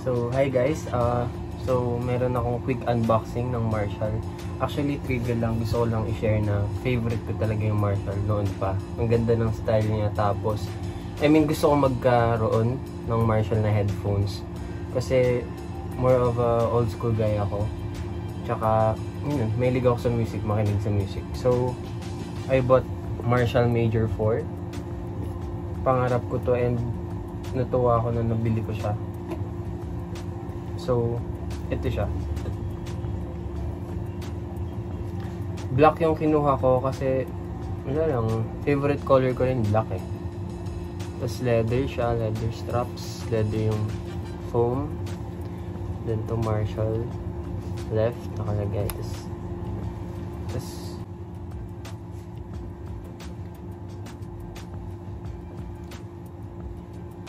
So, hi guys. So, meron akong quick unboxing ng Marshall. Actually, trivial lang. Gusto ko lang i-share na favorite ko talaga yung Marshall noon pa. Ang ganda ng style niya. Tapos, gusto ko magkaroon ng Marshall na headphones. Kasi, more of a old school guy ako. Tsaka, mahilig ako sa music, makinig sa music. So, I bought Marshall Major 4. Pangarap ko to and natuwa ako na nabili ko siya. So, ito siya. Black yung kinuha ko kasi wala lang, favorite color ko rin black eh. Tapos leather siya, leather straps, leather yung foam. Then to Marshall left nakalagay. Tapos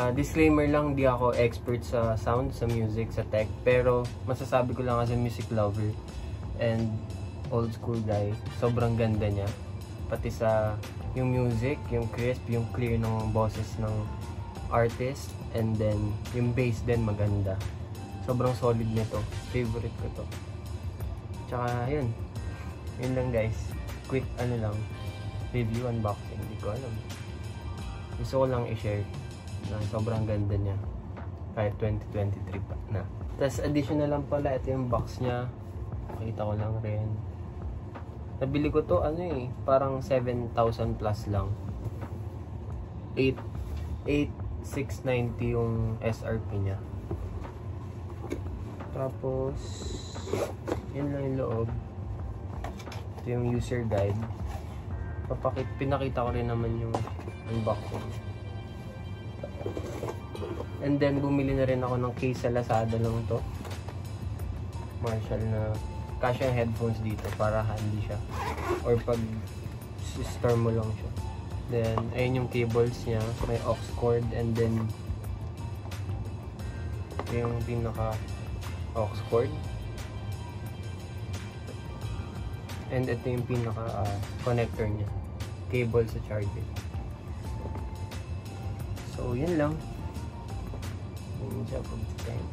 disclaimer lang, di ako expert sa sound, sa music, sa tech, pero masasabi ko lang as a music lover and old school guy, sobrang ganda niya. Pati sa yung music, yung crisp, yung clear ng boses ng artist, and then yung bass din maganda. Sobrang solid nito. Favorite ko to. Tsaka yun lang guys. Quick review, unboxing. Hindi ko alam. Gusto ko lang i-share na sobrang ganda niya kahit 2023 pa na. Tapos additional lang pala, ito yung box niya. Makita ko lang rin. Nabili ko to parang 7,000 plus lang. 8,690 yung SRP niya. Tapos yun lang yung loob. Ito yung user guide. Pinakita ko rin naman yung unboxing. And then bumili na rin ako ng case sa Lazada lang to. Marshall na kasya yung headphones dito para handy siya. Or pag store mo lang siya. Then ayun yung cables niya, may aux cord, and then yung pinaka aux cord. And ito yung pinaka connector niya. Cable sa charger. So, yun lang. Yun siya pag-time.